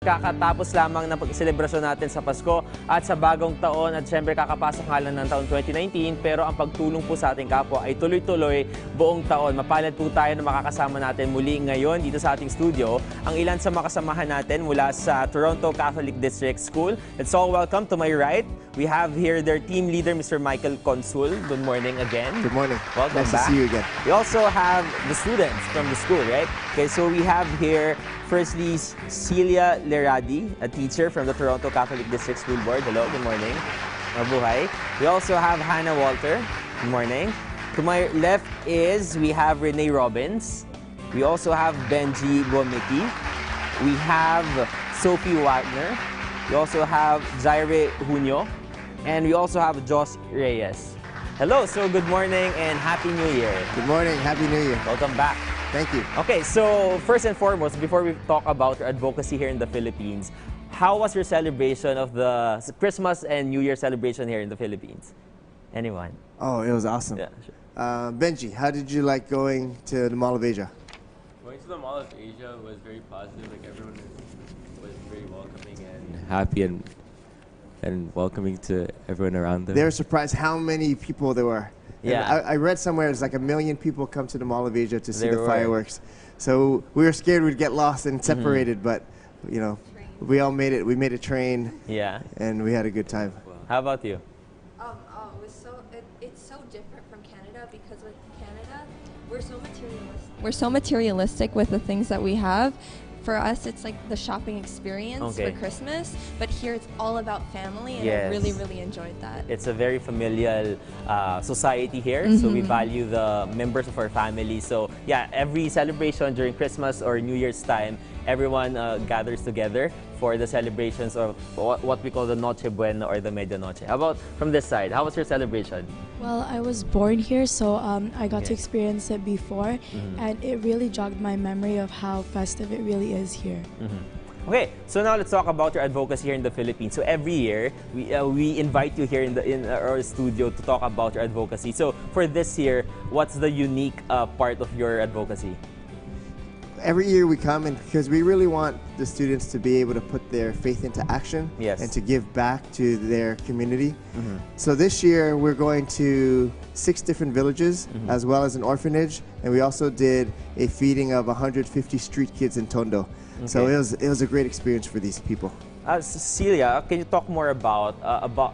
Kakatapos lamang ng pag-selebrasyon natin sa Pasko at sa bagong taon at syempre kakapasok nga lang ng taon 2019 pero ang pagtulong po sa ating kapwa ay tuloy-tuloy buong taon. Mapalad po tayo na makakasama natin muli ngayon dito sa ating studio ang ilan sa makasamahan natin mula sa Toronto Catholic District School. Let's all welcome to my right. We have here their team leader, Mr. Michael Consul. Good morning again. Good morning. Welcome nice back. to see you again. We also have the students from the school, right? Okay, so we have here firstly, Celia Leradi, a teacher from the Toronto Catholic District School Board. Hello, good morning. Mabuhay. We also have Hannah Walter. Good morning. To my left we have Renee Robbins. We also have Benji Bomiki. We have Sophie Wagner. We also have Zaire Junio. And we also have Joss Reyes. Hello, so good morning and Happy New Year. Good morning. Happy New Year. Welcome back. Thank you. Okay, so first and foremost, before we talk about your advocacy here in the Philippines, how was your celebration of the Christmas and New Year celebration here in the Philippines? Anyone? Oh, it was awesome. Yeah, sure. Benji, how did you like going to the Mall of Asia? Going to the Mall of Asia was very positive. Like everyone was very welcoming and happy and welcoming to everyone around them. They were surprised how many people there were. Yeah. I read somewhere it's like 1 million people come to the Mall of Asia to see the fireworks. So we were scared we'd get lost and separated, but you know, we all made it. We made a train. Yeah. And we had a good time. How about you? It's so different from Canada because with Canada, we're so materialistic with the things that we have. For us, it's like the shopping experience for Christmas, but here it's all about family, and I really, really enjoyed that. It's a very familial society here, so we value the members of our family. So yeah, every celebration during Christmas or New Year's time, everyone gathers together for the celebrations of what we call the Noche Buena or the Medianoche. How about from this side? How was your celebration? Well, I was born here, so I got to experience it before, and it really jogged my memory of how festive it really is here. Okay, so now let's talk about your advocacy here in the Philippines. So every year, we invite you here in our studio to talk about your advocacy. So for this year, what's the unique part of your advocacy? Every year we come, and because we really want the students to be able to put their faith into action and to give back to their community. So this year we're going to 6 different villages as well as an orphanage, and we also did a feeding of 150 street kids in Tondo. So it was a great experience for these people. Celia, can you talk more about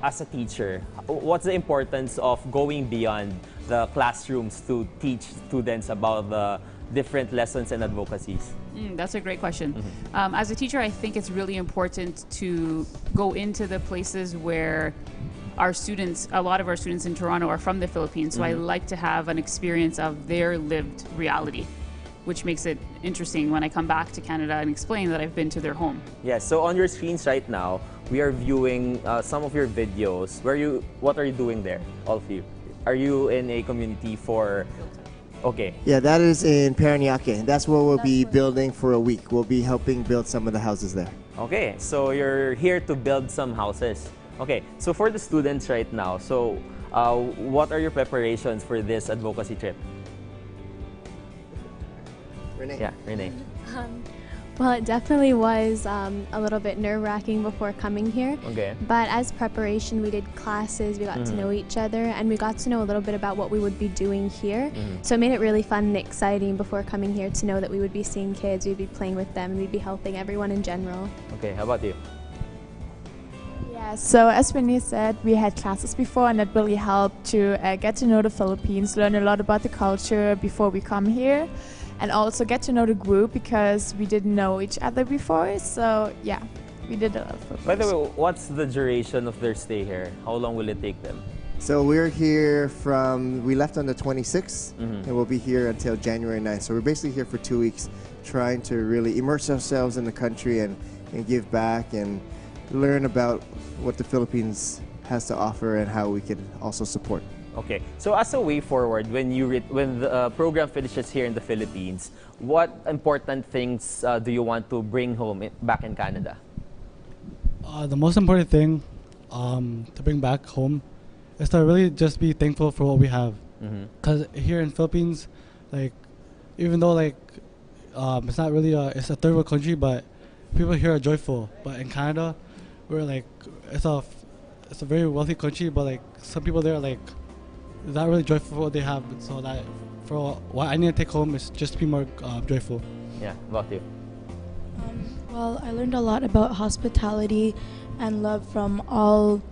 as a teacher, what's the importance of going beyond the classrooms to teach students about the different lessons and advocacies? That's a great question. As a teacher, I think it's really important to go into the places where our students, a lot of our students in Toronto are from the Philippines, so I like to have an experience of their lived reality, which makes it interesting when I come back to Canada and explain that I've been to their home. Yes, so on your screens right now, we are viewing some of your videos. What are you doing there, all of you? Are you in a community for... Okay. Yeah, that is in Paranaque. That's what we'll be building for a week. We'll be helping build some of the houses there. Okay, so you're here to build some houses. Okay, so for the students right now, so what are your preparations for this advocacy trip? Renee? Yeah, Renee. Well, it definitely was a little bit nerve-wracking before coming here. Okay. But as preparation, we did classes, we got to know each other, and we got to know a little bit about what we would be doing here. So it made it really fun and exciting before coming here to know that we would be seeing kids, we'd be playing with them, and we'd be helping everyone in general. Okay, how about you? Yeah, so as Renee said, we had classes before, and that really helped to get to know the Philippines, learn a lot about the culture before we come here, and also get to know the group because we didn't know each other before. So yeah, we did a lot of preparation. By the way, what's the duration of their stay here? How long will it take them? So we're here we left on the 26th, and we'll be here until January 9th. So we're basically here for 2 weeks, trying to really immerse ourselves in the country and give back and learn about what the Philippines has to offer and how we can also support. Okay, so as a way forward, when the program finishes here in the Philippines, what important things do you want to bring home back in Canada? The most important thing to bring back home is to really just be thankful for what we have. Because here in Philippines, like, even though like it's not really it's a third world country, but people here are joyful. But in Canada, we're like, it's a very wealthy country, but like some people there are like not really joyful for what they have. So that for what I need to take home is just to be more joyful. Yeah, about you. Well, I learned a lot about hospitality and love from all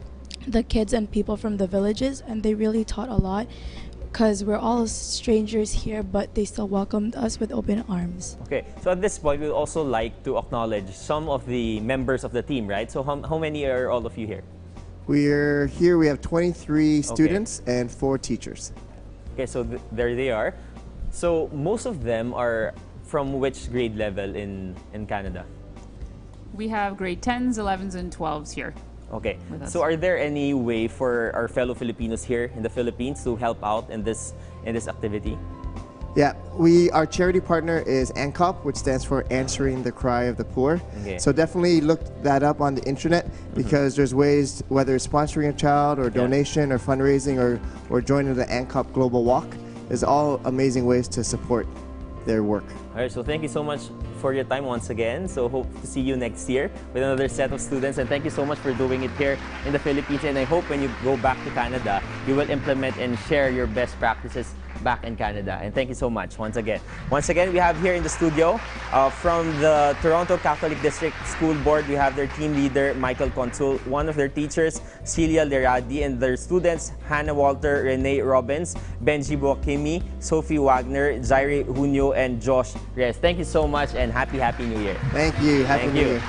the kids and people from the villages, and they really taught a lot because we're all strangers here, but they still welcomed us with open arms. Okay, so at this point, we'd also like to acknowledge some of the members of the team, right? So how many are all of you here? We're here, we have 23 students and 4 teachers. Okay, so there they are. So most of them are from which grade level in Canada? We have grade 10s, 11s, and 12s here. Okay, so are there any way for our fellow Filipinos here in the Philippines to help out in this activity? Yeah, our charity partner is ANCOP, which stands for Answering the Cry of the Poor. Okay. So definitely look that up on the internet because there's ways, whether it's sponsoring a child or donation or fundraising or joining the ANCOP Global Walk, is all amazing ways to support their work. All right, so thank you so much for your time once again. So hope to see you next year with another set of students, and thank you so much for doing it here in the Philippines. And I hope when you go back to Canada, you will implement and share your best practices back in Canada. And thank you so much once again. Once again, we have here in the studio from the Toronto Catholic District School Board, we have their team leader, Michael Consul, one of their teachers, Celia Leradi, and their students, Hannah Walter, Renee Robbins, Benji Boakimi, Sophie Wagner, Zaire Junio, and Josh Reyes. Thank you so much and Happy New Year. Thank you. Happy New Year.